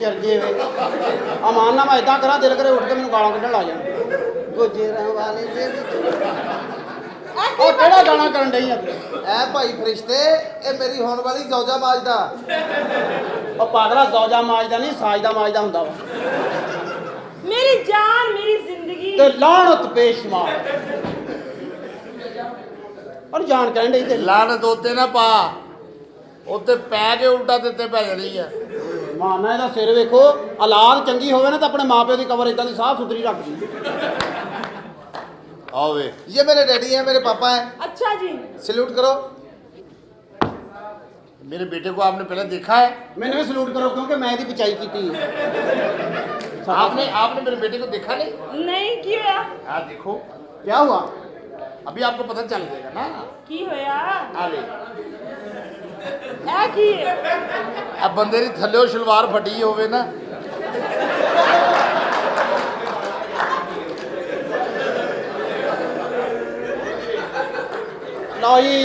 ਚਰਜੇ ਵੇ ਅਮਾਨ ਨਾ ਮੈਂ ਇਦਾਂ ਕਰਾਂ ਦਿਲ ਕਰੇ ਉੱਠ ਕੇ ਮੈਨੂੰ ਗਾਲਾਂ ਕੱਢਣ ਲਾ ਜਾਣ ਗੁਜਰਾਂ ਵਾਲੇ ਦੇ ਉਹ ਕਿਹੜਾ ਗਾਣਾ ਕਰਨ ਡਈ ਆ ਐ ਭਾਈ ਫਰਿਸ਼ਤੇ ਇਹ ਮੇਰੀ ਹੋਣ ਵਾਲੀ ਜ਼ੌਜਾ ਮਾਜਦਾ ਉਹ ਪਾਗਲਾ ਜ਼ੌਜਾ ਮਾਜਦਾ ਨਹੀਂ ਸਾਜਦਾ ਮਾਜਦਾ ਹੁੰਦਾ ਵਾ मेरी जान मेरी जिंदगी ਤੇ ਲਾਹਨਤ ਬੇਸ਼ੁਮਾਰ ਔਰ ਜਾਨ ਕਹਿਣ ਡਈ ਤੇ ਲਾਨਤ ਉੱਤੇ ਨਾ ਪਾ ਉੱਤੇ ਪੈ ਕੇ ਉਲਟਾ ਦਿੱਤੇ ਪੈ ਜਾਣੀ ਆ ਮਾਨਾ ਇਹਦਾ ਸਿਰ ਵੇਖੋ ਔਲਾਦ ਚੰਗੀ ਹੋਵੇ ਨਾ ਤਾਂ ਆਪਣੇ ਮਾਪਿਓ ਦੀ ਕਬਰ ਇਦਾਂ ਦੀ ਸਾਫ਼ ਸੁਥਰੀ ਰੱਖਦੀ आओ वे ये मेरे डैडी हैं मेरे पापा हैं अच्छा जी सैल्यूट करो मेरे बेटे को आपने पहले देखा है ਮੈਨੂੰ ਵੀ ਸਲੂਟ ਕਰੋ ਕਿਉਂਕਿ ਮੈਂ ਇਹਦੀ ਪਿਚਾਈ ਕੀਤੀ आपने आपने मेरे बेटे को देखा नहीं नहीं की होया हाँ देखो ਕੀ ਹੁਆ अभी आपको पता चल जाएगा ना की होया आ वे ए की अब बंदे दी थल्ले शलवार फटी होवे ना ਲਓ ਜੀ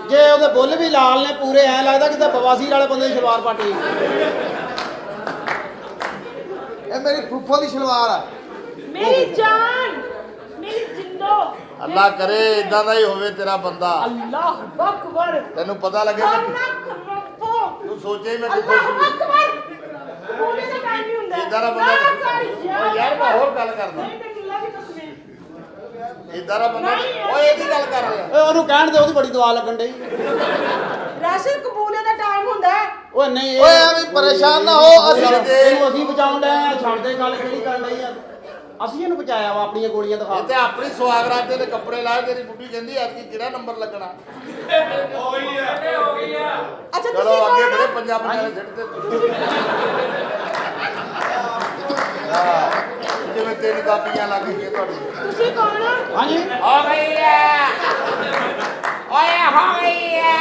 ਜੇ ਉਹਦੇ ਬੁੱਲ ਵੀ ਲਾਲ ਨੇ ਪੂਰੇ ਐ ਲੱਗਦਾ ਕਿਤੇ ਬਵਾਸੀਰ ਵਾਲੇ ਬੰਦੇ ਦੀ ਸ਼ਲਵਾਰ ਪਾਟੀ ये मेरी फूफो की सलवार है मेरी जान मेरी जिंदो अल्लाह करे इदां दा ही होवे तेरा बंदा अल्लाह अकबर तेनू पता लगे खाना खरबो तू सोचे मैं अल्लाह अकबर बोले का टाइम नहीं हुंदा इधर आ बंदा ओ यार मैं और गल करदा नहीं मैं अल्लाह की कसम इधर आ बंदा ओए एदी गल कर रहा ਓਏ ਉਹਨੂੰ ਕਹਿਣ ਦੇ ਉਹਦੀ ਬੜੀ ਦਵਾ ਲੱਗਣ ਡਈ राशन कबूले का टाइम हुंदा है ਓਏ ਨਹੀਂ ओए अभी परेशान ना हो असली ਇਹਨੂੰ ਅਸੀਂ ਬਚਾਉਣ ਡਏ ਆ ਛੱਡ ਦੇ ਗੱਲ ਕਿਹੜੀ ਕਰਨ ਡਈ ਆ ਅਸੀਂ ਇਹਨੂੰ ਬਚਾਇਆ ਵਾ ਆਪਣੀਆਂ ਗੋਲੀਆਂ ਦਿਖਾ ਇਹ ਤੇ ਆਪਣੀ ਸੁਹਾਗਰਾਤ ਦੇ ਕੱਪੜੇ ਲਾਏ ਤੇਰੀ ਬੁੱਢੀ ਕਹਿੰਦੀ ਐਤਕੀ ਕਿਹੜਾ ਨੰਬਰ ਲੱਗਣਾ अच्छा ਚਲੋ तुसी ਅੱਗੇ कौन ਬੜੇ हो? ਪੰਜਾਬ ਦੇ ਸਿੱਟ ਤੇ ਹਾਂ ਜਿਵੇਂ ਤੇਰੀ ਕਾਪੀਆਂ ਲੱਗ ਗਈਆਂ ਤੁਹਾਡੀ तुसी कौन हो? ਹਾਂਜੀ ਹੋ ਗਈ ਹੈ ਓਏ ਹੋ ਗਈ ਹੈ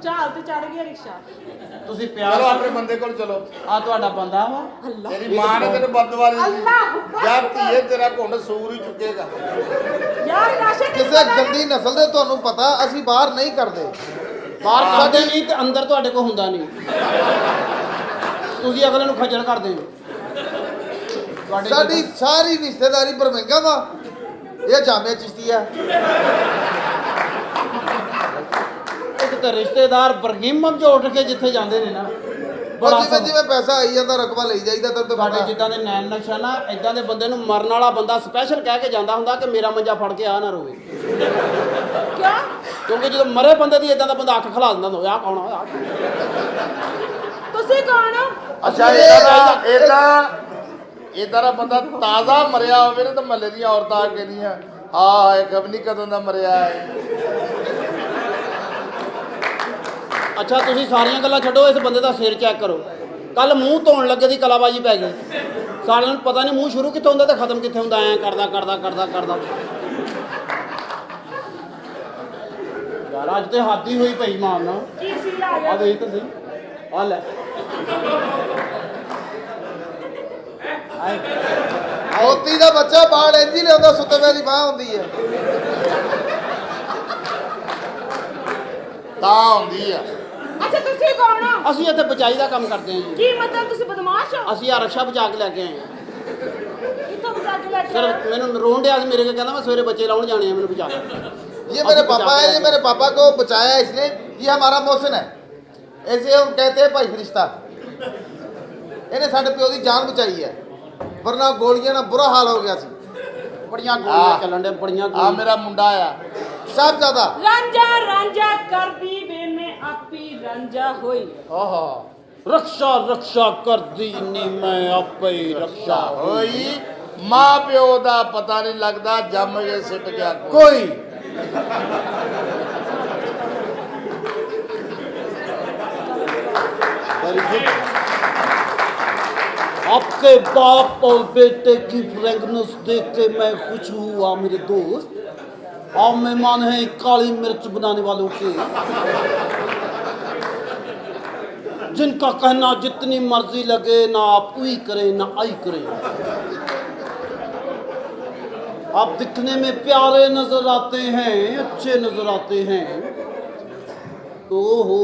चाल ते चढ़ गया रिक्शा ਤੁਸੀਂ ਚਲੋ ਪਿਆਰ ਆਪਣੇ ਬੰਦੇ ਕੋਲ ਚਲੋ ਆ ਤੁਹਾਡਾ ਬੰਦਾ ਵਾ अल्लाह ਤੇਰੀ ਮਾਂ ਨੇ ਤੈਨੂੰ ਬਦਦੁਆ ਦਿੱਤੀ अल्लाह अकबर ਯਾਰ ਧੀਏ ਤੇਰਾ ਘੁੰਡ ਸੂਰ ਹੀ ਚੁੱਕੇਗਾ यार राशन ਕਿਸੇ ਗੰਦੀ ਨਸਲ ਦੇ ਤੁਹਾਨੂੰ ਪਤਾ ਅਸੀਂ ਬਾਹਰ ਨਹੀਂ ਕਰਦੇ ਬਾਹਰ ਕਰਦੇ ਨਹੀਂ ਤੇ ਅੰਦਰ ਤੁਹਾਡੇ ਕੋਲ ਹੁੰਦਾ ਨਹੀਂ ਤੁਸੀਂ ਅਗਲੇ ਨੂੰ ਖੱਜਲ ਕਰਦੇ ਹੋ ਤੁਹਾਡੇ ਸਾਡੀ ਸਾਰੀ ਰਿਸ਼ਤੇਦਾਰੀ ਬਰਮਿੰਗਮ ਆ ਇਹ ਜਾਮੇ ਚਿਸ਼ਤੀ ਆ ਇੱਕ ਤਾਂ ਰਿਸ਼ਤੇਦਾਰ ਬਰਗਿਮਮ ਚ ਉੱਠ ਕੇ ਜਿੱਥੇ ਜਾਂਦੇ ਨੇ ਨਾ ਔਰ ਬੜਾ ਜਿਵੇਂ ਜਿਵੇਂ ਪੈਸਾ ਆਈ ਜਾਂਦਾ ਰਕਬਾ ਲਈ ਜਾਈਦਾ ਤੈਨੂੰ ਤਾਂ ਸਾਡੇ ਪਤਾ ਜਿੱਦਾਂ ਦੇ ਨੈਣ ਨਕਸ਼ਾ ਨਾ ਇਦਾਂ ਦੇ ਬੰਦੇ ਨੂੰ ਮਰਨ ਵਾਲਾ ਬੰਦਾ ਸਪੈਸ਼ਲ ਕਹਿ ਕੇ ਜਾਂਦਾ ਹੁੰਦਾ ਕਿ ਮੇਰਾ ਮੰਜਾ ਫੜ ਕੇ ਆ ਨਾ ਰੋਵੇ क्या ਕਿਉਂਕਿ ਜਦੋਂ ਮਰੇ ਬੰਦੇ ਦੀ ਇਦਾਂ ਦਾ ਬੰਦਾ ਅੱਖ ਖਲਾ ਦਿੰਦਾ ਹੁੰਦਾ ਆਹ ਕੌਣ ਆ तुसी कौन हो? ਅੱਛਾ ਇਹਦਾ ਦਾ ਬੰਦਾ ਤਾਜ਼ਾ ਮਰਿਆ ਹੋਵੇ ਨਾ ਤਾਂ ਮਹੱਲੇ ਦੀਆਂ ਔਰਤਾਂ ਆ ਕੇ ਦੀਆਂ ਹਾਂ ਇਹ ਕਬ ਨਹੀਂ ਕਦੋਂ ਦਾ ਮਰਿਆ ਹੈ ਅੱਛਾ ਤੁਸੀਂ ਸਾਰੀਆਂ ਗੱਲਾਂ ਛੱਡੋ ਇਸ ਬੰਦੇ ਦਾ ਸਿਰ ਚੈੱਕ ਕਰੋ ਕੱਲ ਮੂੰਹ ਧੋਣ ਲੱਗੇ ਦੀ ਕਲਾਬਾਜੀ ਪੈ ਗਈ ਸਾਰਿਆਂ ਨੂੰ ਪਤਾ ਨਹੀਂ ਮੂੰਹ ਸ਼ੁਰੂ ਕਿੱਥੋਂ ਹੁੰਦਾ ਤੇ ਖਤਮ ਕਿੱਥੇ ਹੁੰਦਾ ਐ ਕਰਦਾ ਯਾਰ ਅੱਜ ਤੇ ਹੱਦ ਹੀ ਹੋਈ ਪਈ ਮਾਰਨਾ की सी आ ਆ गया ਦੇਖ ਤਾਂ ਸਹੀ ਆ ਲੈ ਮੋਤੀ ਦਾ ਬੱਚਾ ਬਾੜ ਇੰਜ ਹੀ ਲਿਆਉਂਦਾ ਸੁੱਤੇ ਪਏ ਦੀ ਬਾਹ ਹੁੰਦੀ ਹੈ ਤਾਂ ਹੁੰਦੀ ਆ अच्छा तुसी कौन हो? ਅਸੀਂ ਇੱਥੇ ਬਚਾਈ ਦਾ ਕੰਮ ਕਰਦੇ ਹਾਂ ਜੀ की मतलब तुसी बदमाश हो? ਅਸੀਂ ਆ ਰਕਸ਼ਾ ਬਚਾ ਕੇ ਲੈ ਕੇ ਆਏ ਹਾਂ किथों बचा के लेके ਸਰ आए? ਮੈਨੂੰ ਰੋਣ ਡਿਆ ਸੀ ਮੇਰੇ ਕੋਲ ਕਹਿੰਦਾ ਮੈਂ ਸਵੇਰੇ ਬੱਚੇ ਲਾਉਣ ਜਾਣੇ ਆ ਮੈਨੂੰ ਬਚਾ ਕੇ ये मेरे पापा है ये मेरे पापा को बचाया इसने ये हमारा मोहसिन है ऐसे हम कहते हैं भाई फरिश्ता इन्हें साढ़े प्यो की जान बचाई है वरना गोलियां ना बुरा हाल हो गया सी ਬੜੀਆਂ ਗੋਲੀਆਂ ਚੱਲਣ ਦੇ ਬੜੀਆਂ ਆ ਗੋਲੀਆਂ ਮੇਰਾ ਮੁੰਡਾ ਆ साहब ज्यादा रांझा रांझा कर दी बे में आपी रांझा होई ਆਹਾ ਰਕਸ਼ਾ ਕਰਦੀ ਨੀ ਮੈਂ ਆਪੇ ਹੀ ਰਕਸ਼ਾ ਹੋਈ ਮਾਂ ਪਿਓ ਦਾ ਪਤਾ ਨਹੀਂ ਲੱਗਦਾ ਜੰਮ ਕੇ ਸਿੱਟ ਗਿਆ ਕੋਈ वेरी गुड आपके बाप और बेटे की फ्रेंकनेस देख के मैं खुश हुआ मेरे दोस्त आप मेहमान हैं काली मिर्च बनाने वालों के जिनका कहना जितनी मर्जी लगे ना आप उई करें ना आई करें आप दिखने में प्यारे नजर आते हैं अच्छे नजर आते हैं ਓ ਹੋ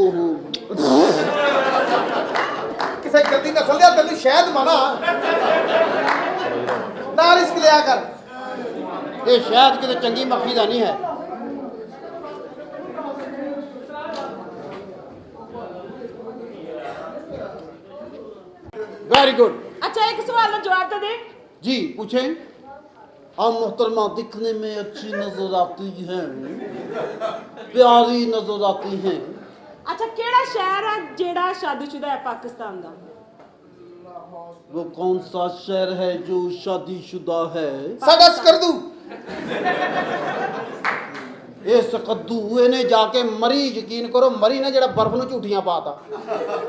ਕਿਸੇ ਗੰਦੀ ਨਸਲ ਦੇ ਤੈਨੂੰ ਸ਼ਹਿਦ ਮਨਾ ਨਾ ਰਿਸਕ ਲਿਆ ਕਰ। ਇਹ ਸ਼ਾਇਦ ਕਿਤੇ ਚੰਗੀ ਮੱਖੀ ਦਾ ਨਹੀਂ ਹੈ। Very good. अच्छा एक सवाल का जवाब तो दे। जी पूछें। आप मोहतरमा दिखने में अच्छी नजर आती हैं, प्यारी नजर आती हैं। अच्छा केड़ा शहर है जेड़ा शादीशुदा है पाकिस्तान का? वो कौन सा शहर है जो शादीशुदा है? ਸਾਡਾ ਸਕਰਦੂ ਇਹ ਸਕੱਦੂ ਇਹਨੇ ਜਾ ਕੇ ਮਰੀ, ਯਕੀਨ ਕਰੋ ਮਰੀ ਨਾ, ਜਿਹੜਾ ਬਰਫ਼ ਨੂੰ ਝੂਠੀਆਂ ਪਾਤਾ।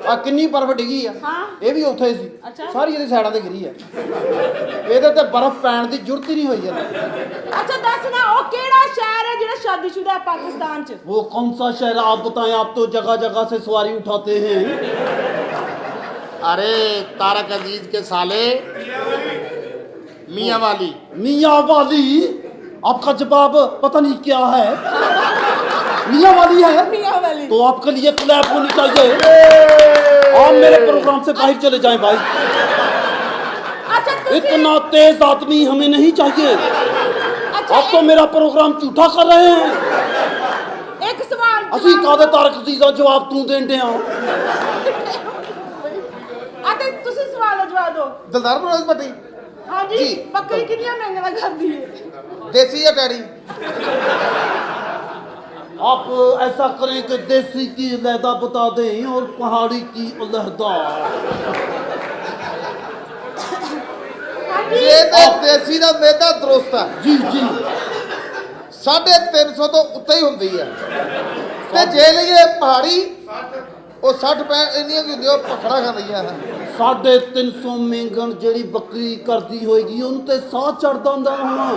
ਆ ਕਿੰਨੀ ਬਰਫ਼ ਡਿੱਗੀ ਆ, ਹਾਂ। ਇਹ ਵੀ ਉੱਥੇ ਸੀ, ਅੱਛਾ। ਸਾਰੀ ਇਹਦੀ ਸਾਈਡਾਂ ਤੇ ਗਿਰੀ ਆ। ਇਹਦੇ ਤੇ ਬਰਫ਼ ਪੈਣ ਦੀ ਜ਼ਰੂਰਤ ਹੀ ਨਹੀਂ ਹੋਈ ਜਾਂਦੀ। अच्छा दस ना वो केड़ा शहर है जेड़ा शादीशुदा है पाकिस्तान च? वो कौन सा शहर आप बताएं, आप तो जगह जगह से सवारी उठाते हैं। अरे तारक अजीज के साले मियाँ वाली। मियाँ वाली? आपका जवाब पता नहीं क्या है। मियाँ वाली है मियाँ वाली। तो आपके लिए क्लैप होनी चाहिए। आप मेरे प्रोग्राम से बाहर चले जाएं भाई। अच्छा तुसी इतना तेज आदमी हमें नहीं चाहिए। अच्छा आप तो मेरा प्रोग्राम झूठा कर रहे हैं। एक सवाल ਅਸੀਂ ਕਾਦੇ ਤਾਰਕ ਅਜ਼ੀਜ਼ ਦਾ ਜਵਾਬ ਤੂੰ ਦੇਂਦੇ ਆ। अच्छा तुसी सवाल का जवाब दो। ਦਲਦਾਰ ਬਰੋਜ਼ ਪੱਟੀ हाँ जी जी। बकरी कितनी महंगा कर दी है? ਦੇਸੀ ਜਾਂ ਡੈਡੀ? आप ऐसा करें कि देसी की अलहदा बता दें और पहाड़ी की अलहदा। हाँ जी ਇਹ ਤੇ ਦੇਸੀ ਦਾ ਮੇਦਾ ਦਰੁਸਤ ਆ। जी जी 350 ਤੋਂ ਉੱਤੇ ਹੀ ਹੁੰਦੀ ਆ। ਤੇ ਜੇ ਲਈਏ ਪਹਾੜੀ ਉਹ 60 65 ਇੰਨੀਆਂ ਕੀ ਹੁੰਦੀਆਂ, ਉਹ ਪਖੜਾ ਖਾਂਦੀਆਂ ਹਨ। 350 ਮਹਿੰਗਣ ਜਿਹੜੀ ਬੱਕਰੀ ਕਰਦੀ ਹੋਏਗੀ ਉਹਨੂੰ ਤੇ ਸਾਹ ਚੜਦਾ ਹੁੰਦਾ ਹੋਣਾ।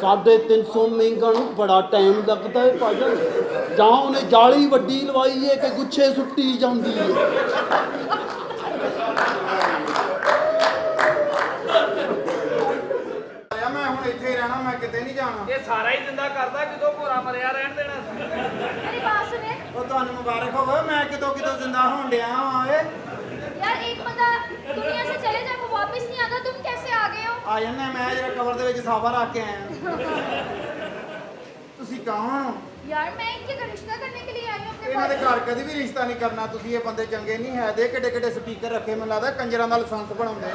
350 ਮਹਿੰਗਣ ਬੜਾ ਟਾਈਮ ਲੱਗਦਾ ਹੈ ਭਾਜਨ। ਜਾਂ ਉਹਨੇ ਜਾਲੀ ਵੱਡੀ ਲਵਾਈ ਹੈ ਕਿ ਗੁੱਛੇ ਸੁੱਟੀ ਜਾਂਦੀ ਹੈ। ਮੈਂ ਹੁਣ ਇੱਥੇ ਹੀ ਰਹਿਣਾ, ਮੈਂ ਕਿਤੇ ਨਹੀਂ ਜਾਣਾ। ਇਹ ਸਾਰਾ ਹੀ ਜ਼ਿੰਦਾ ਕਰਦਾ, ਕਿਦੋਂ ਭੋਰਾ ਮਰਿਆ ਰਹਿਣ ਦੇਣਾ ਸੀ। मेरी बात सुने ਉਹ ਤੁਹਾਨੂੰ ਮੁਬਾਰਕ ਹੋਵੇ, ਮੈਂ ਕਿਤੋਂ ਜ਼ਿੰਦਾ ਹੋਣ ਡਿਆ ਵਾਂ। ਓਏ यार, एक बंदा दुनिया से चले जाए वो वापस नहीं आता, तुम कैसे आ गए हो? ਆ ਜਾਂਦਾ, ਮੈਂ ਜਿਹੜਾ ਕਵਰ ਦੇ ਵਿੱਚ ਸਾਫਾ ਰੱਖ ਕੇ आया। ਤੁਸੀਂ ਕੌਣ ਹੋ? यार मैं इनके घर रिश्ता करने के लिए आई हूँ अपने ਇਹਨਾਂ ਦੇ पास। ਘਰ ਕਦੀ ਵੀ ਰਿਸ਼ਤਾ ਨਹੀਂ ਕਰਨਾ ਤੁਸੀਂ। ਇਹ ਬੰਦੇ ਚੰਗੇ ਨਹੀਂ ਹੈ। ਦੇ ਕਿੱਡੇ ਕਿੱਡੇ ਸਪੀਕਰ ਰੱਖੇ, ਮੈਨੂੰ ਲੱਗਦਾ ਕੰਜਰਾਂ ਦਾ ਲਾਇਸੈਂਸ ਬਣਾਉਂਦੇ।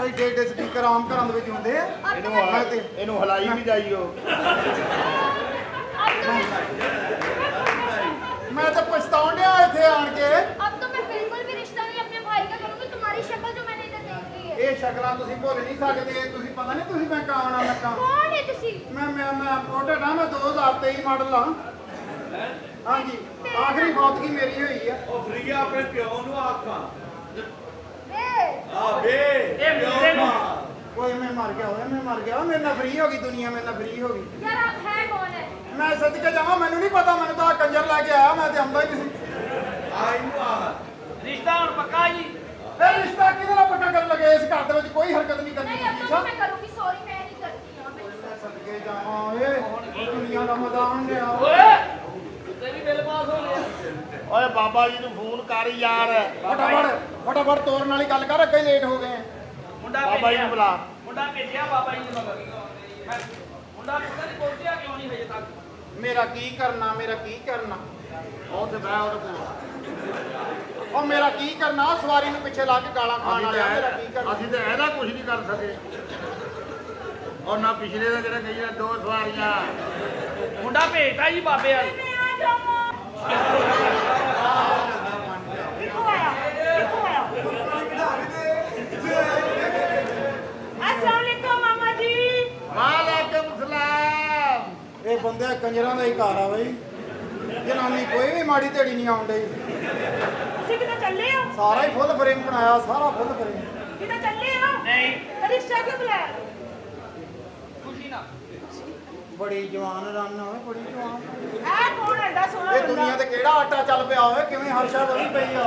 ਐਡੇ ਐਡੇ ਸਪੀਕਰ ਆਮ ਘਰਾਂ ਦੇ ਵਿੱਚ ਹੁੰਦੇ ਆ। अब तो ਮੈਂ ਤੇ ਇਹਨੂੰ ਹਲਾਈ ਵੀ ਜਾਈਓ। ਮੈਂ ਤਾਂ ਪਛਤਾਉਣ ਡਿਆ ਇੱਥੇ ਆਣ ਕੇ। अब तो मैं बिल्कुल भी रिश्ता नहीं अपने भाई का करूँगी। तुम्हारी शक्ल जो मैंने इधर देख ली है। ਇਹ ਸ਼ਕਲਾਂ ਤੁਸੀਂ ਭੁੱਲ ਨਹੀਂ ਸਕਦੇ। ਤੁਸੀਂ ਪਤਾ ਨਹੀਂ ਤੁਸੀਂ ਮੈਂ ਕੌਣ ਆ, ਮੈਂ ਕੌਣ। कौन है तुसी? ਮੈਂ ਪ੍ਰੋਡਕਟ ਆ, ਮੈਂ 2023 ਮਾਡਲ ਆ। ਹਾਂਜੀ ਆਖਰੀ ਫੌਤਗੀ ਮੇਰੀ ਹੋਈ ਆ। ए, ਇਹ ਮੁੰਡੇ ਨੂੰ ਓਏ ਮੈਂ ਮਰ ਗਿਆ, ਓਏ ਮੈਂ ਮਰ ਗਿਆ। ਮੇਰੇ ਨਾਲ ਫਰੀ ਹੋ ਗਈ ਦੁਨੀਆ, ਮੇਰੇ ਨਾਲ ਫਰੀ ਹੋ ਗਈ। यार आप है कौन है? ਮੈਂ ਸਦਕੇ ਜਾਵਾਂ, ਮੈਨੂੰ ਨਹੀਂ ਪਤਾ। ਮੈਨੂੰ ਤਾਂ ਆਹ ਕੰਜਰ ਲੈ ਕੇ ਆਇਆ, ਮੈਂ ਤੇ ਆਉਂਦਾ ਹੀ ਨਹੀਂ ਸੀ। ਰਿਸ਼ਤਾ ਹੁਣ ਪੱਕਾ ਜੀ। ਇਹ ਰਿਸ਼ਤਾ ਕਿਹਦੇ ਨਾਲ ਪੱਕਾ ਕਰਨ ਲੱਗੇ? ਇਸ ਘਰ ਦੇ ਵਿੱਚ ਕੋਈ ਹਰਕਤ ਨਹੀਂ ਕਰਨੀ नहीं अब ਚਾਹੀਦੀ। तो मैं करूँगी। सॉरी मैं नहीं करती यहाँ पे। ਮੈਂ ਸਦਕੇ ਜਾਵਾਂ, ਓਏ ਦੁਨੀਆ ਦਾ ਮਜ਼ਾ ਆਉਣ ਡਿਆ। ਓਏ ਤੇ ਵੀ ਬਿੱਲ ਪਾਸ ਹੋ ਗਿਆ। ਓਏ ਬਾਬਾ ਜੀ ਨੂੰ ਫੋਨ ਕਰ ਯਾਰ। ਫਟਾਫਟ ਤੋਰਨ ਵਾਲੀ ਗੱਲ ਕਰ, ਅੱਗੇ ਲੇਟ ਹੋ ਗਏ ਆ। ਮੁੰਡਾ ਬਾਬਾ ਜੀ ਭੇਜਿਆ। ਨੂੰ ਬੁਲਾ। ਮੁੰਡਾ ਭੇਜਿਆ ਬਾਬਾ ਜੀ ਦੇ ਮਗਰ। ਮੁੰਡਾ ਪਤਾ ਨਹੀਂ ਪਹੁੰਚਿਆ ਕਿਉਂ ਨਹੀਂ ਹਜੇ ਤੱਕ। ਮੇਰਾ ਕੀ ਕਰਨਾ, ਮੇਰਾ ਕੀ ਕਰਨਾ। ਉਹ ਤੇ ਮੈਂ ਉਹਦੇ ਕੋਲ। ਉਹ ਮੇਰਾ ਕੀ ਕਰਨਾ, ਸਵਾਰੀ ਨੂੰ ਪਿੱਛੇ ਲਾ ਕੇ ਗਾਲਾਂ ਖਾਣ ਵਾਲਿਆ। ਮੇਰਾ ਕੀ ਕਰਨਾ। ਅਸੀਂ ਤਾਂ ਇਹਦਾ ਕੁਝ ਨਹੀਂ ਕਰ ਸਕੇ। ਔਰ ਨਾ ਪਿਛਲੇ ਦਾ ਜਿਹੜਾ ਕਹੀ ਨਾ 2 ਸਵਾਰੀਆਂ। ਮੁੰਡਾ ਭੇਜਤਾ ਜੀ ਬਾਬੇ ਵਾਲ। मैं आ जाऊँ। किथों आया? किथों आया? अस्सलाम वालेकुम मामा जी। ਵਾਲੇਕੁਮ ਸਲਾਮ। ਇਹ ਬੰਦੇ ਕੰਜਰਾਂ ਦਾ ਹੀ ਘਰ ਆ ਬਈ। ਜਨਾਨੀ ਕੋਈ ਵੀ ਮਾੜੀ ਢੇੜੀ ਨਹੀਂ ਆਉਣ ਡਈ। तुसी किधर चले हो? ਸਾਰਾ ਹੀ ਫੁੱਲ ਫਰੇਮ ਬਣਾਇਆ, ਸਾਰਾ ਫੁੱਲ ਫਰੇਮ। किधर चले हो? ਨਹੀਂ रिक्शा क्यों बुलाया? ਖੁਸ਼ੀ ਨਾ। ਬੜੀ ਜਵਾਨ ਰਨ ਹੋਏ, ਬੜੀ ਜਵਾਨ। ऐ कौन है एडा सोहना ਇਹ ਦੁਨੀਆ बंदा? ਤੇ ਕਿਹੜਾ ਆਟਾ ਚੱਲ ਪਿਆ ਹੋਵੇ, ਕਿਵੇਂ ਹਰਸ਼ਾ ਵਧੀ ਪਈ ਆ।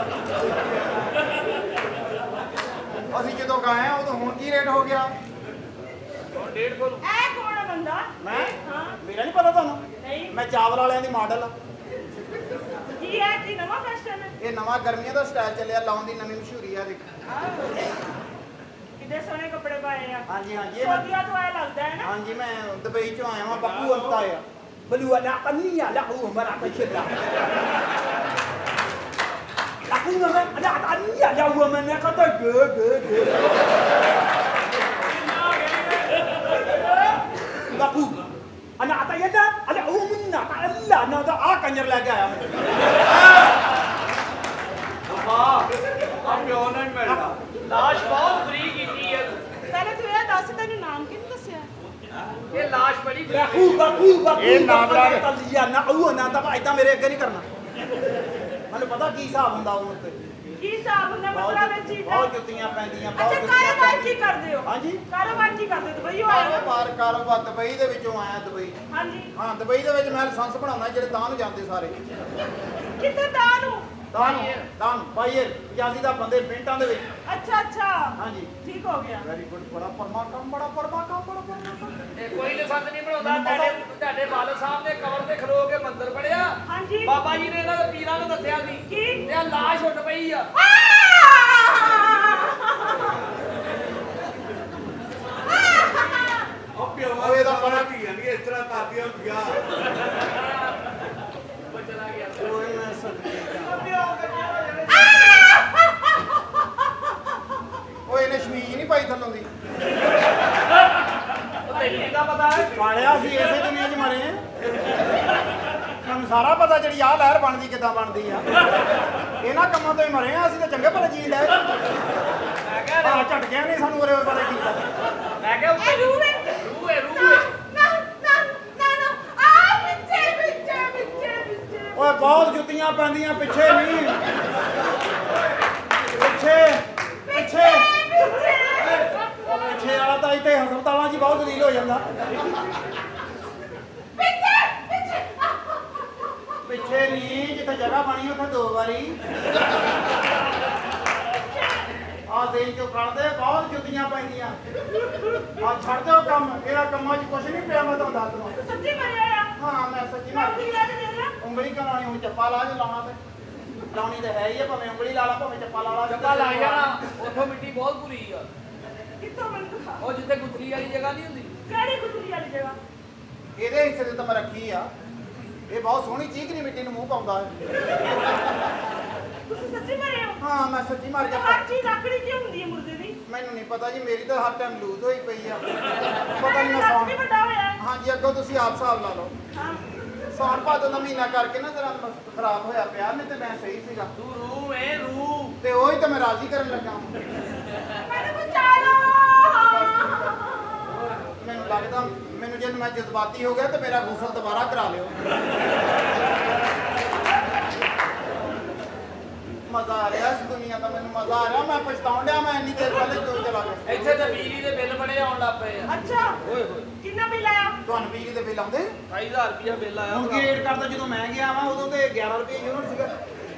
ਅਸੀਂ ਜਦੋਂ ਗਏ ਆ ਉਦੋਂ ਹੁਣ ਕੀ ਰੇਟ ਹੋ ਗਿਆ? ਹੁਣ 150 ऐ कौन है बंदा? ਮੈਂ हाँ ਮੇਰਾ ਨਹੀਂ ਪਤਾ ਤੁਹਾਨੂੰ। ਨਹੀਂ ਮੈਂ ਚਾਵਲ ਵਾਲਿਆਂ ਦੀ ਮਾਡਲ ਆ। ਕੀ ਹੈ ਕੀ ਨਵਾਂ ਫੈਸ਼ਨ ਹੈ ਇਹ ਨਵਾਂ ਗਰਮੀਆਂ ਦਾ ਸਟਾਈਲ ਚੱਲਿਆ, ਲਾਉਣ ਦੀ ਨਵੀਂ ਮਸ਼ਹੂਰੀ ਆ। ਦੇਖ ਕਿੰਨੇ ਸੋਹਣੇ ਕੱਪੜੇ ਪਾਏ ਆ ਹਾਂਜੀ ਹਾਂਜੀ ਇਹ ਮੈਂ- ਸੋਦੀਆ ਤੋਂ ਆਇਆ ਲੱਗਦਾ ਹੈ ਨਾ ਹਾਂਜੀ ਮੈਂ ਦੁਬਈ ਚੋਂ ਆਇਆ ਵਾਂ, ਬੱਬੂ ਅੰਤਾ ਆ ਬਲੂ ਅਲਾ ਕੰਨੀਆ ਲਾਹੂ ਮਰਾ ਕਸ਼ਰਾ ਲਾਹੂ ਨਾ ਅਲਾ ਕੰਨੀਆ ਲਾਹੂ ਮਨੇ ਕਹਤਾ ਗੇ ਗੇ ਗੇ ਬੱਬੂ ਅਨਾ ਆਤਾ ਯਦਾ ਅਲਾ ਉਹ ਮੰਨਾ ਤਾ ਅੱਲਾ ਨਾ ਦਾ ਆ ਕੰਜਰ ਲੈ ਕੇ ਆਇਆ ਆ ਪਿਓ ਨਹੀਂ ਮਿਲਦਾ ਲਾਸ਼ ਬਹੁਤ ਫਰੀ ਕੀਤੀ ਹੈ ਪਹਿਲੇ ਤੂੰ ਇਹ ਦੱਸ ਤੈਨੂੰ ਨਾਮ ਕਿਹਨੂੰ ਦੱਸਿਆ ਇਹ ਲਾਸ਼ ਬੜੀ ਫਰੀ ਬੱਬੂ ਬੱਬੂ ਬੱਬੂ ਇਹ ਨਾਮ ਲਾ ਕੇ- ਤਲੀਆ ਨਾ ਉਹ ਨਾ ਤਾਂ ਇਦਾਂ ਮੇਰੇ ਅੱਗੇ ਨਹੀਂ ਕਰਨਾ। ਮੈਨੂੰ ਪਤਾ ਕੀ ਹਿਸਾਬ ਹੁੰਦਾ ਉਹ ਉੱਤੇ। ਕੀ ਹਿਸਾਬ ਹੁੰਦਾ ਮਤਲਬ ਇਹ ਚੀਜ਼ ਦਾ ਬਹੁਤ ਜੁੱਤੀਆਂ ਪੈਂਦੀਆਂ, ਬਹੁਤ ਅੱਛਾ ਜੁੱਤੀਆਂ ਕਾਰੋਬਾਰ ਕੀ ਕਰਦੇ ਹੋ ਹਾਂਜੀ ਕਾਰੋਬਾਰ ਕੀ ਕਰਦੇ ਹੋ ਦੁਬਈ ਹੋਇਆ ਨਾ ਕਾਰੋਬਾਰ ਦੁਬਈ ਦੇ ਵਿੱਚੋਂ ਆਇਆ ਦੁਬਈ। ਹਾਂਜੀ ਹਾਂ ਦੁਬਈ ਦੇ ਵਿੱਚ ਮੈਂ ਲਾਇਸੈਂਸ ਬਣਾਉਣਾ ਜਿਹੜੇ ਤਾਂ ਨੂੰ ਜਾਂਦੇ ਸਾਰੇ ਕਿੱਥੇ ਦਾ ਨੂੰ ਤਾਂ ਬਾਈਰ ਜਾਂਦੀ ਦਾ ਬੰਦੇ ਮਿੰਟਾਂ ਦੇ ਵਿੱਚ। ਅੱਛਾ ਅੱਛਾ ਹਾਂਜੀ ਠੀਕ ਹੋ ਗਿਆ ਵੈਰੀ ਗੁੱਡ ਬੜਾ ਪਰਮਾ ਕੰਮ ਬੜਾ ਕੰਮ ਇਹ ਕੋਈ ਲਾਇਸੈਂਸ ਨਹੀਂ ਬਣਾਉਂਦਾ ਤੁਹਾਡੇ ਵਾਲਦ ਸਾਹਿਬ ਨੇ ਕਬਰ ਤੇ ਖਲੋ ਕੇ ਮੰਦਰ ਪੜਿਆ ਹਾਂਜੀ ਬਾਬਾ ਜੀ ਨੇ ਇਹਨਾਂ ਦੇ ਪੀਰਾਂ ਨੂੰ ਦੱਸਿਆ ਸੀ ਕੀ ਤੇ ਆ ਲਾਸ਼ ਉੱਡ ਪਈ ਆ ਉਹ ਇਹਦਾ ਬੜਾ ਧੀਆਂ ਨਹੀਂ ਇਸ ਤਰ੍ਹਾਂ ਕਰਦੀਆਂ ਹੁੰਦੀਆਂ। ਚਲਾ ਗਿਆ ਓਏ ਮੈਂ ਸਦਕੇ ਓਏ ਇਹਨੇ ਸ਼ਮੀਜ਼ ਨਹੀਂ ਪਾਈ ਥੱਲੋਂ ਦੀ। ਉਹ ਤੈਨੂੰ ਕਿਹਦਾ ਪਤਾ ਹੈ ਪਾਲਿਆ ਸੀ ਇਸੇ ਦੁਨੀਆ 'ਚ ਮਰੇ ਸਾਨੂੰ ਸਾਰਾ ਪਤਾ ਜਿਹੜੀ ਆਹ ਲਹਿਰ ਬਣਦੀ ਕਿੱਦਾਂ ਬਣਦੀ ਆ। ਇਹਨਾਂ ਕੰਮਾਂ ਤੋਂ ਹੀ ਮਰੇ ਆ ਅਸੀਂ ਤਾਂ ਚੰਗੇ ਭਲੇ ਜੀ ਲੈ ਮੈਂ ਕਿਹਾ ਆ ਝਟਕਿਆ ਨਹੀਂ ਸਾਨੂੰ ਉਰੇ ਪਤਾ ਕੀਤਾ। ਮੈਂ ਕਿਹਾ ਉੱਤੇ ਇਹ ਰੂਹ ਹੈ। ਰੂਹ ਹੈ ਰੂਹ ਹੈ ਨਾ ਨਾ ਨਾ ਨਾ ਆ ਪਿੱਛੇ ਓਏ ਬਹੁਤ ਜੁੱਤੀਆਂ ਪੈਂਦੀਆਂ ਪਿੱਛੇ ਨਹੀਂ ਪਿੱਛੇ ਪਿੱਛੇ ਪਿੱਛੇ ਵਾਲਾ ਤਾਂ ਇੱਥੇ ਹਸਪਤਾਲਾਂ 'ਚ ਹੀ ਬਹੁਤ ਦਲੀਲ ਹੋ ਜਾਂਦਾ। ਪਿੱਛੇ ਨਹੀਂ ਜਿੱਥੇ ਜਗ੍ਹਾ ਬਣੀ ਉੱਥੇ 2 ਵਾਰੀ ਆ ਦੇਖ ਚੋਂ ਕੱਢਦੇ ਬਹੁਤ ਜੁੱਤੀਆਂ ਪੈਂਦੀਆਂ। ਆ ਛੱਡ ਦਿਓ ਕੰਮ, ਇਹਦਾ ਕੰਮਾਂ 'ਚ ਕੁਛ ਨਹੀਂ ਪਿਆ। ਮੈਂ ਤੁਹਾਨੂੰ ਦੱਸ ਦਵਾਂ। ਸੱਚੀ ਮਰਿਆ ਆ ਹਾਂ ਮੈਂ ਸੱਚੀ ਮਾਰ ਕੀ ਲੈ ਕੇ ਦੇ ਲੈ ਉਂਗਲੀ ਕਰਾਉਣੀ ਹੁਣ ਚੱਪਾ ਲਾ ਜੇ ਲਾਉਣਾ ਤੇ ਲਾਉਣੀ ਤੇ ਹੈ ਹੀ ਆ, ਭਾਵੇਂ ਉਂਗਲੀ ਲਾ ਲਾ ਭਾਵੇਂ ਚੱਪਾ ਲਾ ਲਾ। ਚੱਕਾ ਲੱਗ ਜਾਣਾ ਉੱਥੋਂ ਮਿੱਟੀ ਬਹੁਤ ਭੁਰੀ ਆ ਕਿੱਥੋਂ ਮੈਨੂੰ ਦਿਖਾ ਉਹ ਜਿੱਥੇ ਗੁੱਥਲੀ ਵਾਲੀ ਜਗ੍ਹਾ ਨਹੀਂ ਹੁੰਦੀ ਕਿਹੜੀ ਗੁੱਤਰੀ ਵਾਲੀ ਜਗ੍ਹਾ ਇਹਦੇ ਹਿੱਸੇ ਦੇ ਤਾਂ ਮੈਂ ਰੱਖੀ ਆ। ਇਹ ਬਹੁਤ ਸੋਹਣੀ ਚੀਕਣੀ ਮਿੱਟੀ ਨੂੰ ਮੂੰਹ ਪਾਉਂਦਾ ਹੈ। ਤੁਸੀਂ ਸੱਚੀ ਮਰੇ ਹੋ ਹਾਂ ਮੈਂ ਸੱਚੀ ਮਾਰ ਗਿਆ। ਹਰ ਚੀਜ਼ ਆਕੜੀ ਕੀ ਹੁੰਦੀ ਹੈ ਮੁਰਦੇ ਦੀ ਮੈਨੂੰ ਨਹੀਂ ਪਤਾ ਜੀ, ਮੇਰੀ ਤਾਂ ਹਰ ਟਾਈਮ ਲੂਜ਼ ਹੋਈ ਪਈ ਆ। ਪਤਾ ਨਹੀਂ ਮੈਂ ਲੱਕ ਵੀ ਸੌਣ ਵੱਡਾ ਹੋਇਆ ਹੈ। ਹਾਂਜੀ ਅੱਗੋਂ ਤੁਸੀਂ ਆਪ ਹਿਸਾਬ ਲਾ ਲਓ। ਹਾਂ ਸੌਣ ਭਾਦੋਂ ਦਾ ਮਹੀਨਾ ਕਰਕੇ ਨਾ ਜਰਾ ਖਰਾਬ ਹੋਇਆ ਪਿਆ, ਨਹੀਂ ਤੇ ਮੈਂ ਸਹੀ ਸੀਗਾ। ਤੂੰ ਰੂਹ ਹੈ ਰੂਹ ਤੇ ਉਹੀ ਤਾਂ ਮੈਂ ਰਾਜ਼ੀ ਕਰਨ ਲੱਗਾ। ਮੈਨੂੰ ਬਚਾ ਲਓ ਮੈਨੂੰ ਲੱਗਦਾ ਮੈਨੂੰ ਜੇ ਮੈਂ ਜਜ਼ਬਾਤੀ ਹੋ ਗਿਆ ਤੇ ਮੇਰਾ ਗੁਸਲ ਦੁਬਾਰਾ ਕਰਾ ਲਿਓ। ਮਜ਼ਾ ਆ ਰਿਹਾ ਇਸ ਦੁਨੀਆ ਦਾ, ਮੈਨੂੰ ਮਜ਼ਾ ਆ ਰਿਹਾ। ਮੈਂ ਪਛਤਾਉਣ ਡਿਆ ਮੈਂ ਇੰਨੀ ਦੇਰ ਪਹਿਲੇ ਕਿਉਂ ਚਲਾ ਗਿਆ। ਇੱਥੇ ਤੇ ਬਿਜਲੀ ਦੇ ਬਿੱਲ ਬੜੇ ਆਉਣ ਲੱਗ ਪਏ ਆ ਅੱਛਾ ਓਏ ਹੋਏ ਕਿੰਨਾ ਬਿੱਲ ਆਇਆ ਤੁਹਾਨੂੰ ਬਿਜਲੀ ਦੇ ਬਿੱਲ ਆਉਂਦੇ 28000 ਰੁਪਇਆ ਬਿੱਲ ਆਇਆ ਹੁਣ ਕੀ ਰੇਟ ਕਰਦਾ? ਜਦੋਂ ਮੈਂ ਗਿਆ ਵਾਂ ਉਦੋਂ ਤੇ 11 ਰੁਪਏ ਯੂਨਿਟ ਸੀਗਾ।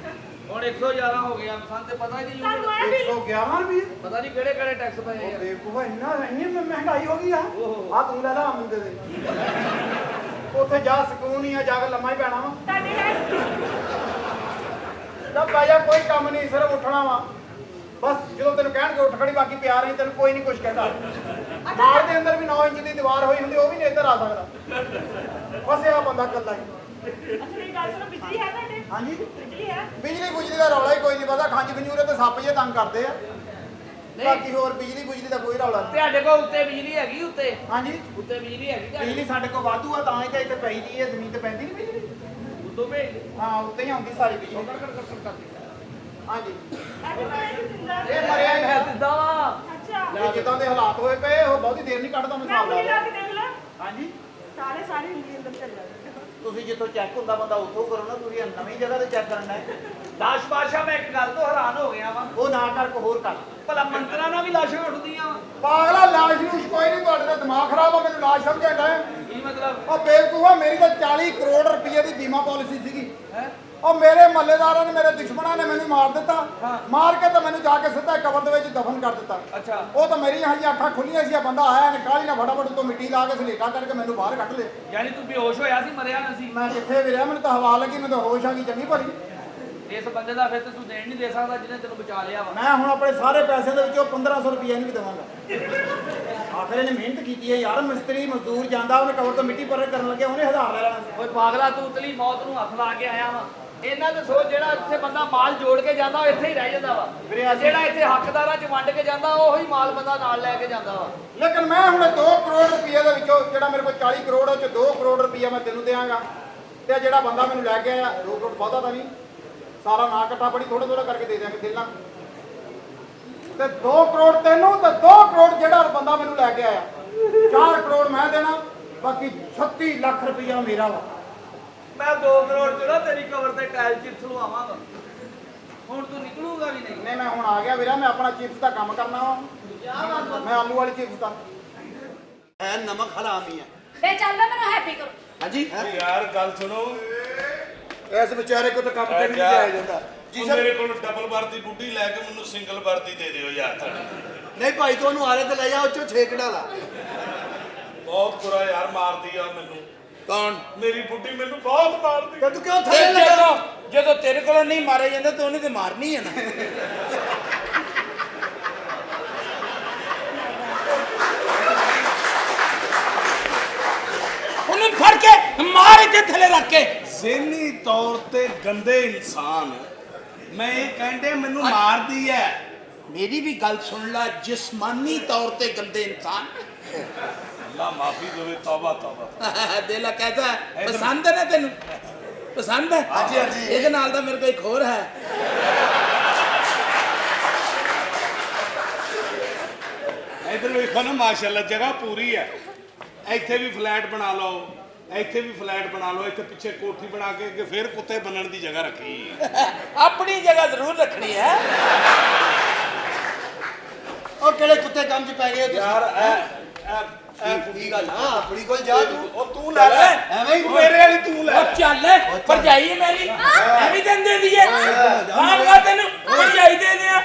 ਹੁਣ 111 ਹੋ ਗਿਆ ਸਾਨੂੰ ਤੇ ਪਤਾ ਹੀ ਨਹੀਂ ਤੁਹਾਨੂੰ ਆਇਆ ਬਿੱਲ 111 ਰੁਪਏ। ਪਤਾ ਨਹੀਂ ਕਿਹੜੇ ਕਿਹੜੇ ਟੈਕਸ ਪਏ ਆ ਦੇਖੋ ਇੰਨੀ ਮਹਿੰਗਾਈ ਹੋ ਗਈ ਆ। ਓਹੋ। ਆ ਤੂੰ ਲੈ ਲਾ ਮੁੰਡੇ ਦੇ ਉੱਥੇ ਜਾ ਸਕੂਨ ਹੀ ਆ, ਜਾ ਕੇ ਲੰਮਾ ਹੀ ਪੈਣਾ ਵਾ। ਤੁਹਾਡੇ ਹੈ ਜਦ ਬਾਜਾ ਕੋਈ ਕੰਮ ਨਹੀਂ, ਸਿਰਫ ਉੱਠਣਾ ਵਾ ਬਸ। ਜਦੋਂ ਤੈਨੂੰ ਕਹਿਣਗੇ ਉੱਠ ਖੜੀ, ਬਾਕੀ ਪਿਆਰ ਨਹੀਂ, ਤੈਨੂੰ ਕੋਈ ਨਹੀਂ ਕੁਝ ਕਹਿੰਦਾ। ਨਾਲ ਦੇ ਅੰਦਰ ਵੀ 9 ਇੰਚ ਦੀ ਦੀਵਾਰ ਹੋਈ ਹੁੰਦੀ, ਉਹ ਵੀ ਨਹੀਂ ਇੱਧਰ ਆ ਸਕਦਾ। ਬਸ ਇਹ ਬੰਦਾ ਇਕੱਲਾ ਹੀ। ਅੱਛਾ ਮੇਰੀ ਗੱਲ ਸੁਣੋ ਬਿਜਲੀ ਹੈ ਤੁਹਾਡੇ ਹਾਂਜੀ ਬਿਜਲੀ ਹੈ ਬਿਜਲੀ ਬੁਜਲੀ ਦਾ ਰੌਲਾ ਹੀ ਕੋਈ ਨਹੀਂ ਪਤਾ। ਖੰਜ ਖੰਜੂਰੇ ਤੇ ਸੱਪ ਜੇ ਤੰਗ ਕਰਦੇ ਆ। ਬਾਕੀ ਹੋਰ ਬਿਜਲੀ ਬੁਜਲੀ ਦਾ ਕੋਈ ਰੌਲਾ ਨਹੀਂ। ਤੁਹਾਡੇ ਕੋਲ ਉੱਤੇ ਬਿਜਲੀ ਹੈਗੀ ਉੱਤੇ ਹਾਂਜੀ ਉੱਤੇ ਬਿਜਲੀ ਹੈਗੀ ਤੁਹਾਡੇ ਬਿਜਲੀ ਸਾਡੇ ਕੋਲ ਵਾਧੂ ਆ, ਤਾਂ ਹੀ ਤਾਂ ਇੱਥੇ ਪਈ ਦੀ ਹੈ। ਜ਼ਮੀਨ ਤੇ ਪੈਂਦੀ ਨਹੀਂ ਬਿਜਲੀ। ਉੱਤੋਂ ਭੇਜ ਦੇ ਹਾਂ ਉੱਤੇ ਹੀ ਆਉਂਦੀ ਸਾਰੀ ਬਿਜਲੀ। ਹਾਂਜੀ ਅੱਜ ਮੈਂ ਜਿੰਦਾ ਇਹ ਮਰਿਆ ਹੀ ਮੈਂ ਹੈ। ਸਿੱਧਾ ਵਾ ਅੱਛਾ ਇਹ ਜਿੱਦਾਂ ਦੇ ਹਾਲਾਤ ਹੋਏ ਪਏ, ਉਹ ਬਹੁਤੀ ਦੇਰ ਨਹੀਂ ਕੱਢਦਾ। ਮੈਂ ਮੈਂ ਹਿਸਾਬ ਲਾ ਉਂਗਲੀ ਲਾ ਲਿਆ। ਕੇ ਦੇਖ ਲਾ ਹਾਂਜੀ ਸਾਰੇ ਉਂਗਲੀ ਅੰਦਰ ਚੱਲ ਜਾਂਦੇ ਤੁਸੀਂ ਜਿੱਥੋਂ ਚੈੱਕ ਹੁੰਦਾ ਬੰਦਾ ਉੱਥੋਂ ਕਰੋ ਨਾ। ਤੁਸੀਂ ਨਵੀਂ ਜਗ੍ਹਾ ਤੇ ਚੈੱਕ ਕਰਨਾ ਹੈ। ਲਾਸ਼ ਬਾਦਸ਼ਾਹ ਮੈਂ ਇੱਕ ਗੱਲ ਤੋਂ ਹੈਰਾਨ ਹੋ ਗਿਆ ਵਾਂ ਉਹ ਨਾ ਕਰ ਕੋ ਹੋਰ ਕਰ। ਭਲਾ ਮੰਤਰਾਂ ਨਾਲ ਵੀ ਲਾਸ਼ਾਂ ਉੱਠਦੀਆਂ ਵਾ ਪਾਗਲਾ ਲਾਸ਼ ਨੂੰ ਕੋਈ ਨਹੀਂ, ਤੁਹਾਡੇ ਦਾ ਦਿਮਾਗ ਖਰਾਬ ਆ। ਮੈਨੂੰ ਲਾਸ਼ ਸਮਝਣ ਦਾ ਕੀ ਮਤਲਬ? ਉਹ ਬੇਵਕੂਫਾ, ਮੇਰੀ ਤਾਂ 40 ਕਰੋੜ ਰੁਪਏ ਦੀ ਬੀਮਾ ਪਾਲਿਸੀ ਸੀਗੀ। ਹੈ ਉਹ ਮੇਰੇ ਮਹੱਲੇਦਾਰਾਂ ਨੇ, ਮੇਰੇ ਦੁਸ਼ਮਣਾਂ ਨੇ ਮੈਨੂੰ ਮਾਰ ਦਿੱਤਾ। ਮਾਰ ਕੇ ਤਾਂ ਮੈਨੂੰ ਜਾ ਕੇ ਸਿੱਧਾ ਕਬਰ ਦੇ ਵਿੱਚ ਦਫਨ ਕਰ ਦਿੱਤਾ। ਅੱਛਾ। ਉਹ ਤਾਂ ਮੇਰੀਆਂ ਹਜੇ ਅੱਖਾਂ ਖੁੱਲੀਆਂ ਸੀ, ਬੰਦਾ ਆਇਆ ਨੇ ਕਾਹਲੀ ਨਾਲ ਫਟਾਫਟ ਤੋਂ ਮਿੱਟੀ ਲਾ ਕੇ ਸਲੇਟਾ ਕਰਕੇ ਮੈਨੂੰ ਬਾਹਰ ਕੱਢ ਲਿਆ। ਯਾਨੀ ਤੂੰ ਬੇਹੋਸ਼ ਹੋਇਆ ਸੀ, ਮਰਿਆ ਨਾ ਸੀ? ਮੈਂ ਕਿੱਥੇ ਵੀ ਰਿਹਾ, ਮੈਨੂੰ ਤਾਂ ਹਵਾ ਲੱਗੀ, ਮੈਨੂੰ ਤਾਂ ਹੋਸ਼ ਆ ਗਈ ਚੰਗੀ ਭਲੀ। ਇਸ ਬੰਦੇ ਦਾ ਫਿਰ ਤੇ ਤੂੰ ਦੇਣ ਨਹੀਂ ਦੇ ਸਕਦਾ ਜਿਹਨੇ ਤੈਨੂੰ ਬਚਾ ਲਿਆ ਵਾ। ਮੈਂ ਹੁਣ ਆਪਣੇ ਸਾਰੇ ਪੈਸਿਆਂ ਦੇ ਵਿੱਚੋਂ 1500 ਰੁਪਏ ਨਹੀਂ ਵੀ ਦੇਵਾਂਗਾ। ਆਖਰ ਇਹਨੇ ਮਿਹਨਤ ਕੀਤੀ ਹੈ ਯਾਰ, ਮਿਸਤਰੀ ਮਜ਼ਦੂਰ ਜਾਂਦਾ, ਉਹਨੇ ਕਬਰ ਤੋਂ ਮਿੱਟੀ ਪਰੇ ਕਰਨ ਲੱਗਿਆ, ਉਹਨੇ 1000 ਲੈ ਲੈਣਾ ਸੀ। ਓਏ ਪਾਗਲਾ, ਤੂੰ ਉਤਲੀ ਮੌਤ ਨੂੰ ਹੱਥ ਲਾ ਕੇ ਆਇਆ ਵਾ। ਇਹਨਾਂ ਤੇ ਸੋਚ, ਜਿਹੜਾ ਇੱਥੇ ਬੰਦਾ ਮਾਲ ਜੋੜ ਕੇ ਜਾਂਦਾ ਉਹ ਇੱਥੇ ਹੀ ਰਹਿ ਜਾਂਦਾ ਵਾ। ਜਿਹੜਾ ਇੱਥੇ ਹੱਕਦਾਰਾਂ 'ਚ ਵੰਡ ਕੇ ਜਾਂਦਾ ਉਹੀ ਮਾਲ ਬੰਦਾ ਨਾਲ ਲੈ ਕੇ ਜਾਂਦਾ ਵਾ। ਲੇਕਿਨ ਮੈਂ ਹੁਣ 2 ਕਰੋੜ ਰੁਪਏ ਦੇ ਵਿੱਚੋਂ, ਜਿਹੜਾ ਮੇਰੇ ਕੋਲ 40 ਕਰੋੜ, ਉਹ 'ਚ 2 ਕਰੋੜ ਰੁਪਏ ਮੈਂ ਤੈਨੂੰ ਦੇਵਾਂਗਾ। ਤੇ ਜਿਹੜਾ ਬੰਦਾ ਮੈਨੂੰ ਲੈ ਕੇ ਆਇਆ, 2 ਕਰੋੜ ਬਹੁਤਾ ਤਾਂ ਨਹੀਂ, ਸਾਰਾ ਨਾ ਇਕੱਠਾ ਬੜੀ ਥੋੜਾ ਥੋੜਾ ਕਰਕੇ ਦੇ ਦਿਆਂਗੇ ਦਿਲਾਂ। ਤੇ 2 ਕਰੋੜ ਤੈਨੂੰ, ਤੇ 2 ਕਰੋੜ ਜਿਹੜਾ ਬੰਦਾ ਮੈਨੂੰ ਲੈ ਕੇ ਆਇਆ, 4 ਕਰੋੜ ਮੈਂ ਦੇਣਾ, ਬਾਕੀ 36 ਲੱਖ ਰੁਪਇਆ ਮੇਰਾ ਵਾ। ਮੈਂ 2 ਕਰੋੜ ਜਿਹੜਾ ਤੇਰੀ ਕਬਰ ਤੇ ਟਾਇਲ ਚਿਪਸ ਲਵਾਵਾਂਗਾ। ਹੁਣ ਤੂੰ ਨਿਕਲੂਗਾ ਵੀ ਨਹੀਂ। ਨਹੀਂ, ਮੈਂ ਹੁਣ ਆ ਗਿਆ ਵੀਰਾ, ਮੈਂ ਆਪਣਾ ਚਿਪਸ ਦਾ ਕੰਮ ਕਰਨਾ ਵਾ। ਮੈਂ ਆਲੂ ਵਾਲੀ ਚਿਪਸ ਦਾ ਐ ਨਮਕ ਹਰਾਮੀ ਹੈ। ਵੇ ਚੱਲ ਵੇ ਮੈਨੂੰ ਹੈਪੀ ਕਰੋ। ਹਾਂਜੀ ਯਾਰ ਗੱਲ ਸੁਣੋ, ਇਸ ਵਿਚਾਰੇ ਕੋ ਤਾਂ ਕੰਮ ਤੇ ਤੇ ਨਹੀਂ ਨਹੀਂ ਜਾਇਆ ਜਾਇਆ ਜਾਂਦਾ। ਜੀ ਮੇਰੇ ਕੋਲ ਡਬਲ ਵਰਦੀ ਬੁੱਢੀ ਲੈ ਕੇ ਮੈਨੂੰ ਸਿੰਗਲ ਵਰਦੀ ਦੇ ਦਿਓ ਯਾਰ। ਨਹੀਂ ਭਾਈ, ਤੂੰ ਉਹਨੂੰ ਆਰੇ ਤੇ ਲੈ ਜਾ, ਉਹ ਚੋਂ 6 ਕਢਾ ਲਾ। ਬਹੁਤ ਬੁਰਾ ਯਾਰ ਮਾਰਦੀ ਆ ਮੈਨੂੰ। ਕੌਣ? ਮੇਰੀ ਬੁੱਢੀ ਮੈਨੂੰ ਬਹੁਤ ਮਾਰਦੀ। ਤੂੰ ਕਿਉਂ ਥੱਲੇ ਲੱਗਾ? ਜਦੋਂ ਤੇਰੇ ਕੋਲੋਂ ਨਹੀਂ ਮਾਰੇ ਜਾਂਦੇ ਤਾਂ ਉਹਨੇ ਤੇ ਮਾਰਨੀ ਹੈ ਨਾ। ਉਹਨੂੰ ਫੜ ਕੇ ਮਾਰ ਇੱਥੇ ਥੱਲੇ ਰੱਖ ਕੇ। ਜ਼ਿਹਨੀ ਤੌਰ ਤੇ ਗੰਦੇ ਇਨਸਾਨ, ਮੈਂ ਇਹ ਕਹਿੰਦੇ ਮੈਨੂੰ ਮਾਰਦੀ ਐ। ਮੇਰੀ ਵੀ ਗੱਲ ਸੁਣ ਲੈ, ਜਿਸਮਾਨੀ ਤੌਰ ਤੇ ਗੰਦੇ ਇਨਸਾਨ। ਅੱਲਾ ਮਾਫੀ ਦੇਵੇ, ਤੌਬਾ ਤੌਬਾ। ਦਿਲ कैसा है? पसंद है ना तेन? पसंद है? हाँ जी, हाँ जी। ਇਹਦੇ ਨਾਲ ਤਾਂ ਮੇਰੇ ਕੋਲ ਇੱਕ ਹੋਰ ਹੈ। ਇਧਰ ਵੇਖੋ ਨਾ, ਮਾਸ਼ਾਅੱਲਾ ਜਗ੍ਹਾ ਪੂਰੀ ਹੈ। ਇੱਥੇ ਵੀ ਫਲੈਟ ਬਣਾ ਲਓ, ਇੱਥੇ ਵੀ ਫਲੈਟ ਬਣਾ ਲਓ, ਇੱਥੇ ਪਿੱਛੇ ਕੋਠੀ ਬਣਾ ਕੇ ਅੱਗੇ ਫਿਰ ਕੁੱਤੇ ਬੰਨਣ ਦੀ ਜਗ੍ਹਾ ਰੱਖੀ। ਆਪਣੀ ਜਗ੍ਹਾ ਜ਼ਰੂਰ ਰੱਖਣੀ ਹੈ। ਉਹ ਕਿਹੜੇ ਕੁੱਤੇ ਕੰਮ 'ਚ ਪੈ ਗਏ ਯਾਰ ਕੀ ਗੱਲ? ਹਾਂ, ਆਪਣੀ ਕੋਲ ਜਾ ਤੂੰ। ਉਹ ਤੂੰ ਲੈ ਲੈ, ਐਵੇਂ ਹੀ ਮੇਰੇ ਵਾਲੀ ਤੂੰ ਲੈ। ਉਹ ਚੱਲ, ਭਰਜਾਈ ਮੇਰੀ ਐਵੇਂ ਦਿੰਦੇ ਦੀ ਹੈ। ਆਪ ਤੈਨੂੰ ਭਰਜਾਈ ਦੇ ਦਿਆਂ।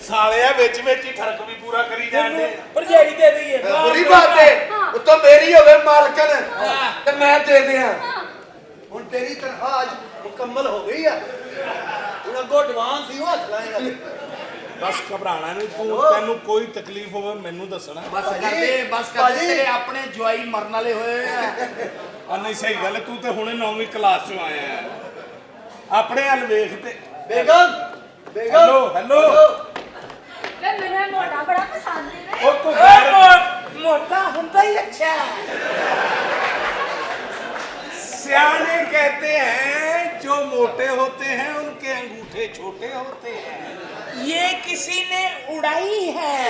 ਸਾਲਿਆ ਵਿੱਚ ਵਿੱਚ ਹੀ ਠਰਕ ਵੀ ਪੂਰਾ ਕਰੀ ਜਾਂਦੇ। ਭਰਜਾਈ ਦੇ ਦਈਏ। ਬੁਰੀ ਬਾਤ ਹੈ, ਉੱਤੋਂ ਮੇਰੀ ਹੋਵੇ ਮਾਲਕਨ ਤੇ ਮੈਂ ਦੇ ਦਿਆਂ। ਹੁਣ ਤੇਰੀ ਤਨਖਾਹ ਅੱਜ ਮੁਕੰਮਲ ਹੋ ਗਈ ਆ। ਹੁਣ ਅੱਗੋਂ ਐਡਵਾਂਸ ਹੀ ਉਹ ਹੱਥ ਲਾਏਗਾ। ਬਸ ਘਬਰਾਣਾ ਨਹੀਂ ਤੂੰ, ਤੈਨੂੰ ਕੋਈ ਤਕਲੀਫ ਹੋਵੇ ਮੈਨੂੰ ਦੱਸਣਾ। ਬਸ ਕਰਦੇ ਤੇਰੇ ਆਪਣੇ ਜਵਾਈ ਮਰਨ ਵਾਲੇ ਹੋਏ ਆ। ਆ ਨਹੀਂ, ਸਹੀ ਗੱਲ ਹੈ, ਤੂੰ ਤੇ ਹੁਣੇ 9ਵੀਂ ਕਲਾਸ ਚੋਂ ਆਇਆ ਹੈ। ਆਪਣੇ ਹਲ ਵੇਖ ਤੇ। Begum hello hello. ਵੇ ਮੈਨੂੰ ਇਹ ਮੋਟਾ ਬੜਾ ਪਸੰਦ ਹੈ ਵੇ। ਉਹ ਤੂੰ ਮੋਟਾ ਹੁੰਦਾ ਹੀ ਅੱਛਾ। सियाने कहते हैं जो मोटे होते हैं उनके अंगूठे छोटे होते हैं। ये किसी ने उड़ाई है।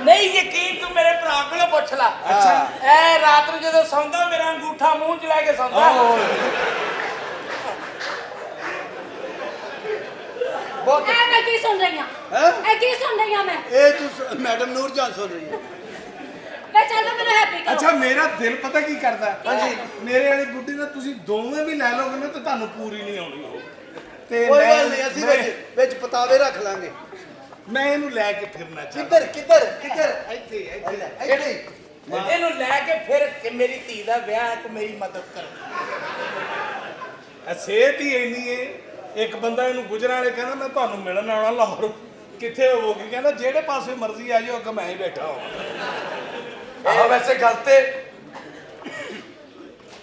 नहीं यकीन तू मेरे भरा को पुछ ला। अच्छा ए रात ਨੂੰ ਜਦੋਂ ਸੌਂਦਾ ਮੇਰਾ ਅੰਗੂਠਾ ਮੂੰਹ 'ਚ ਲੈ ਕੇ ਸੌਂਦਾ। ਬਹੁਤ ਮੈਂ ਕੀ ਸੁਣ ਰਹੀ ਹਾਂ? ਇਹ ਕੀ ਸੁਣ ਰਹੀ ਹਾਂ ਮੈਂ? ਇਹ ਤੂੰ ਮੈਡਮ ਨੂਰਜਾਨ ਸੁਣ ਰਹੀ ਹੈ। ਵੇ ਚੱਲ ਵੇ ਮੈਨੂੰ ਹੈਪੀ ਕਰੋ। ਅੱਛਾ ਮੇਰਾ ਦਿਲ ਪਤਾ ਕੀ ਕਰਦਾ? ਹਾਂਜੀ, ਮੇਰੇ ਵਾਲੀ ਬੁੱਢੀ ਨਾ ਤੁਸੀਂ ਦੋਵੇਂ ਵੀ ਲੈ ਲਓਗੇ ਨਾ ਤੇ ਤੁਹਾਨੂੰ ਪੂਰੀ ਨਹੀਂ ਆਉਣੀ ਉਹ। ਤੇ ਕੋਈ ਗੱਲ ਨਹੀਂ, ਅਸੀਂ ਵਿੱਚ ਪਤਾਵੇ ਰੱਖ ਲਾਂਗੇ। ਮੈਂ ਇਹਨੂੰ ਲੈ ਕੇ ਫਿਰਨਾ ਚਾਹੁੰਦਾ। ਕਿੱਧਰ ਇੱਥੇ ਇੱਥੇ ਇਹਨੂੰ ਲੈ ਕੇ ਫਿਰ ਕਿ ਮੇਰੀ ਧੀ ਦਾ ਵਿਆਹ ਹੈ, ਤੂੰ ਮੇਰੀ ਮਦਦ ਕਰ। ਸਿਹਤ ਹੀ ਇੰਨੀ ਏ। ਇੱਕ ਬੰਦਾ ਇਹਨੂੰ ਗੁਜਰਾਲੇ ਕਹਿੰਦਾ ਮੈਂ ਤੁਹਾਨੂੰ ਮਿਲਣ ਆਉਣਾ ਲਾਹੌਰ। ਕਿੱਥੇ ਹੋਵੋਗੇ? ਕਹਿੰਦਾ ਜਿਹੜੇ ਪਾਸੇ ਮਰਜ਼ੀ ਆ ਜਾਓ, ਅੱਗੇ ਮੈਂ ਹੀ ਬੈਠਾ ਹਾਂ। ਆਹ ਵੈਸੇ ਗੱਲ ਤੇ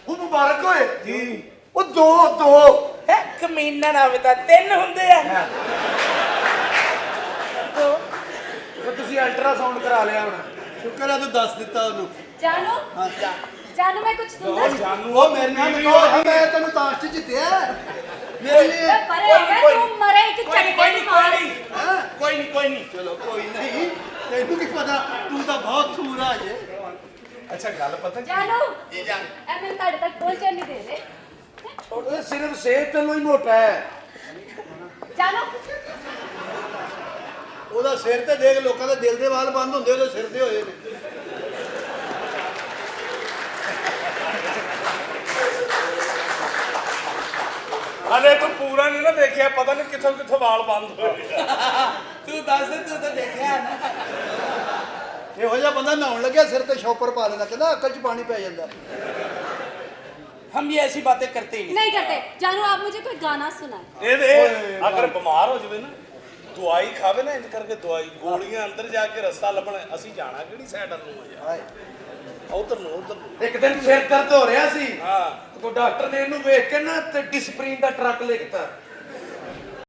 ਉਹ ਮੁਬਾਰਕ ਹੋਏ ਜੀ। ਉਹ ਦੋ ਇੱਕ ਮਹੀਨਾ ਨਾ ਹੋਵੇ ਤਾਂ 3 ਹੁੰਦੇ ਆ। ਤੁਸੀਂ ਅਲਟਰਾਸਾਊਂਡ ਕਰਾ ਲਿਆ ਹੁਣ। ਸ਼ੁਕਰ ਹੈ ਤੂੰ ਦੱਸ ਦਿੱਤਾ ਉਹਨੂੰ। ਜਾਨੂ ਹਾਂ ਜਾ। ਜਾਨੂ ਮੈਂ ਕੁਝ ਸੁਣਦਾ ਸੀ। ਜਾਨੂ ਉਹ ਮੇਰੇ ਨਾਲ ਮੈਂ ਤੈਨੂੰ ਤਾਸ਼ 'ਚ ਜਿੱਤਿਆ ਮੇਰੇ ਲਈ। ਵੇ ਪਰੇ ਹੋ ਗਿਆ ਤੂੰ ਮਰੇ ਇੱਕ ਝਟਕੇ ਦੀ ਮਾਰ। ਕੋਈ ਨਹੀਂ ਚਲੋ ਕੋਈ ਨਹੀਂ। ਤੈਨੂੰ ਕੀ ਪਤਾ, ਤੂੰ ਤਾਂ ਬਹੁਤ ਥੂਰ ਆ ਜੇ। ਅੱਛਾ ਗੱਲ ਪਤਾ ਕੀ? ਜਾਨੂ ਇਹ ਜਾਨ ਇਹ ਮੈਨੂੰ ਤੁਹਾਡੇ ਤੱਕ ਪਹੁੰਚਣ ਨਹੀਂ ਦੇ ਰਹੇ। ਉਹ ਸਿਰਫ ਸਿਹਤ ਤੋਂ ਹੀ ਮੋਟਾ ਹੈ। ਜਾਨੂ ਉਹਦਾ ਸਿਰ ਤੇ ਦੇਖ, ਲੋਕਾਂ ਦੇ ਦਿਲ ਦੇ ਵਾਲ ਬੰਦ ਹੁੰਦੇ ਉਹਦੇ ਸਿਰ ਦੇ ਹੋਏ ਨੇ। ਹਲੇ ਤੂੰ ਪੂਰਾ ਨਹੀਂ ਨਾ ਦੇਖਿਆ, ਪਤਾ ਨਹੀਂ ਕਿੱਥੋਂ ਕਿੱਥੋਂ ਵਾਲ ਬੰਦ ਹੋਏ। ਤੂੰ ਦੱਸ, ਤੂੰ ਤਾਂ ਦੇਖਿਆ ਨਾ। ਇਹੋ ਜਿਹਾ ਬੰਦਾ ਨਹਾਉਣ ਲੱਗਿਆ ਸਿਰ ਤੇ ਸ਼ੌਪਰ ਪਾ ਲੈਂਦਾ, ਕਹਿੰਦਾ ਅਕਲ 'ਚ ਪਾਣੀ ਪੈ ਜਾਂਦਾ। हम भी ऐसी बातें करते ही नहीं करते। जानू आप मुझे कोई गाना सुनाए। ਇਹ ਅਗਰ ਬਿਮਾਰ ਹੋ ਜਾਵੇ ਨਾ, ਦਵਾਈ ਖਾਵੇ ਨਾ, ਇੰਜ ਕਰਕੇ ਦਵਾਈ ਗੋਲੀਆਂ ਅੰਦਰ ਜਾ ਕੇ ਰਸਤਾ ਲੱਭਣਾ। ਅਸੀਂ ਜਾਣਾ ਕਿਹੜੀ ਸਾਈਡ ਨੂੰ ਯਾਰ, ਉਧਰ ਨੂੰ ਉਧਰ ਨੂੰ। ਇੱਕ ਦਿਨ ਸਿਰ ਦਰਦ ਹੋ ਰਿਹਾ ਸੀ, ਹਾਂ ਕੋ ਡਾਕਟਰ ਨੇ ਇਹਨੂੰ ਵੇਖ ਕੇ ਨਾ ਤੇ ਡਿਸਪਰੀਨ ਦਾ ਟਰੱਕ ਲਿਖਤਾ।